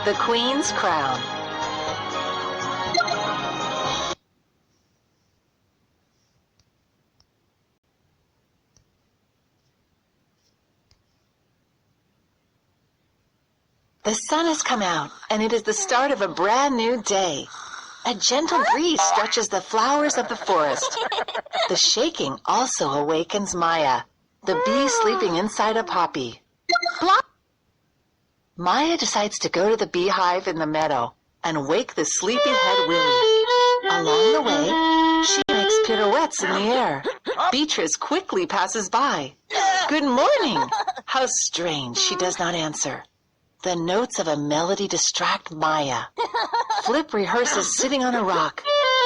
The Queen's Crown. The sun has come out, and it is the start of a brand new day. A gentle breeze stretches the flowers of the forest. The shaking also awakens Maya, the bee sleeping inside a poppy. Blop! Maya decides to go to the beehive in the meadow and wake the sleepyhead Willie. Along the way, she makes pirouettes in the air. Beatrice quickly passes by. Good morning! How strange she does not answer. The notes of a melody distract Maya. Flip rehearses sitting on a rock.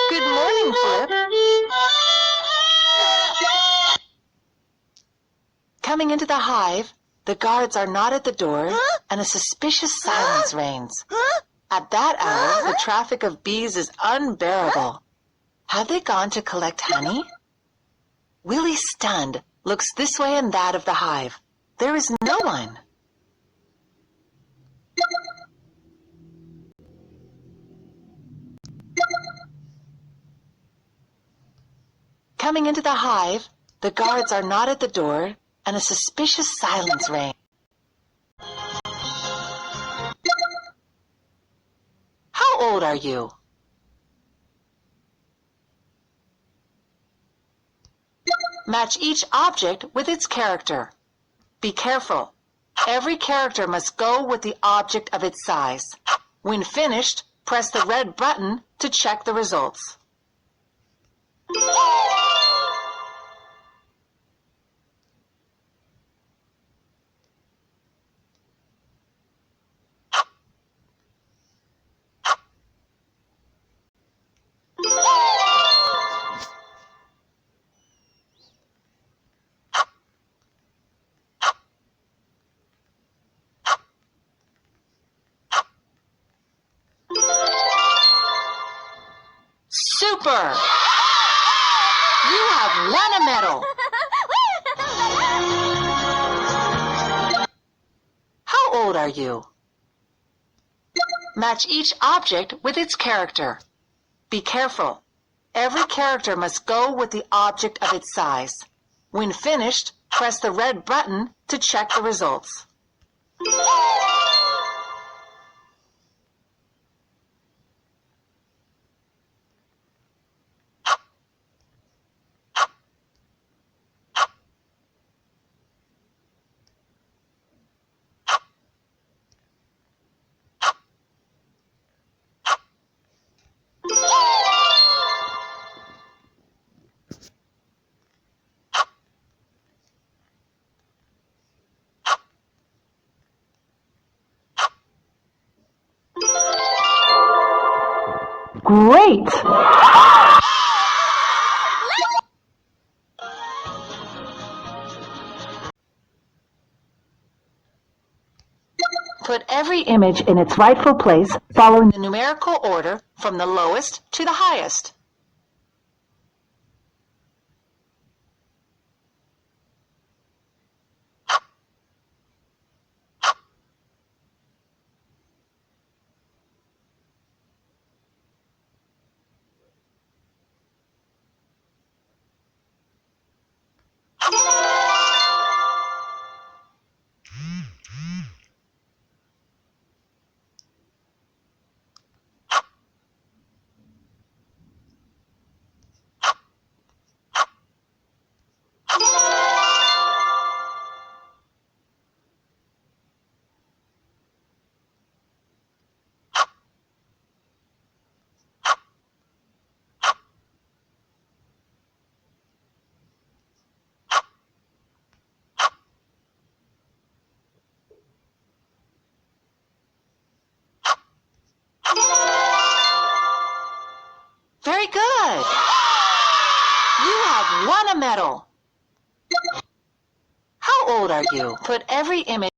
Good morning, Flip. Coming into the hive, the guards are not at the door, and a suspicious silence reigns. At that hour, the traffic of bees is unbearable. Have they gone to collect honey? Willie, stunned, looks this way and that of the hive. There is no one. Coming into the hive, the guards are not at the door, and a suspicious silence reigns. How old are you? Match each object with its character. Be careful. Every character must go with the object of its size. When finished, press the red button to check the results. Super! You have won a medal! How old are you? Match each object with its character. Be careful. Every character must go with the object of its size. When finished, press the red button to check the results. Great! Put every image in its rightful place, following the numerical order from the lowest to the highest. Very good! You have won a medal! How old are you? Put every image.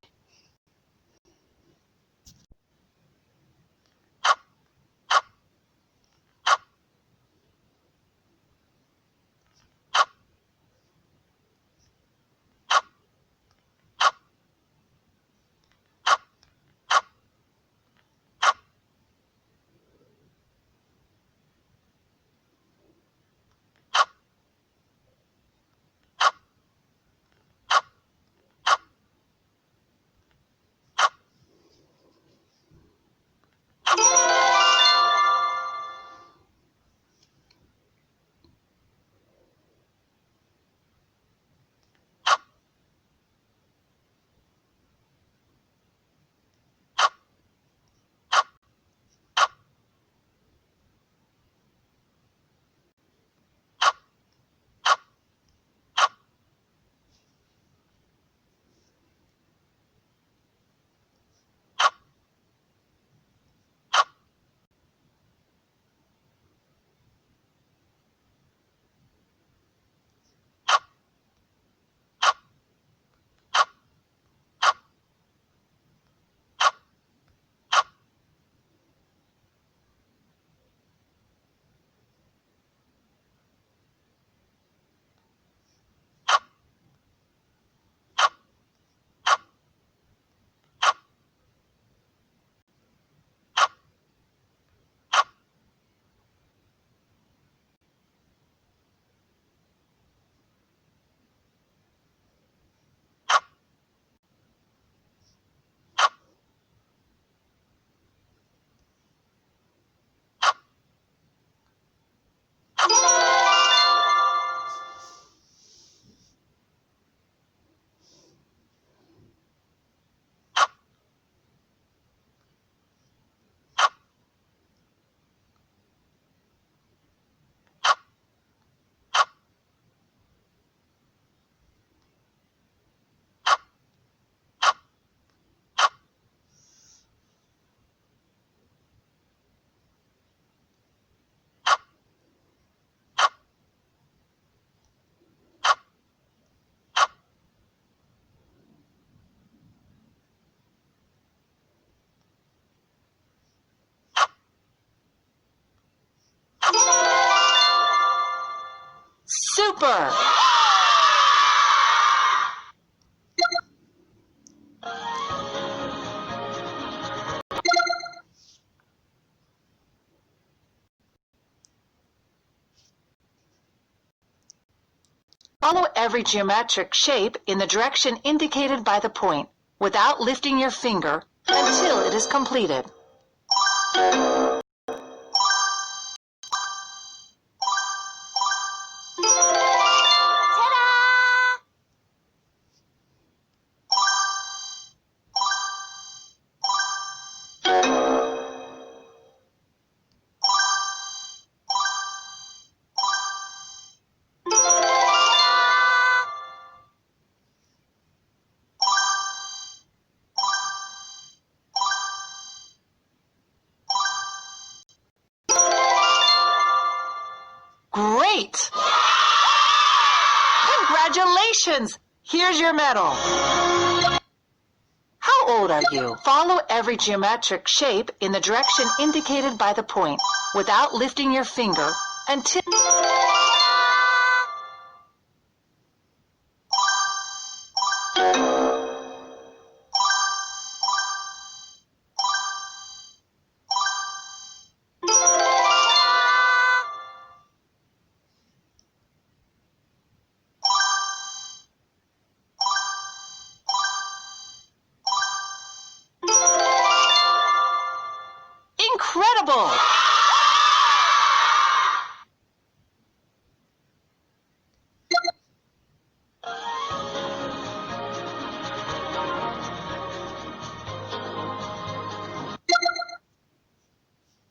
Super! Follow every geometric shape in the direction indicated by the point without lifting your finger until it is completed. Great! Congratulations! Here's your medal. How old are you? Follow every geometric shape in the direction indicated by the point without lifting your finger until... Incredible!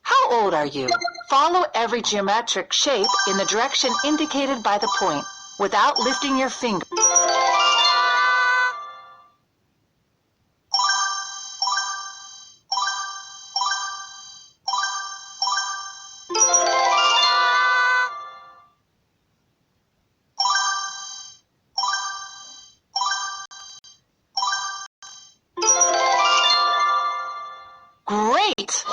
How old are you? Follow every geometric shape in the direction indicated by the point without lifting your finger. Great!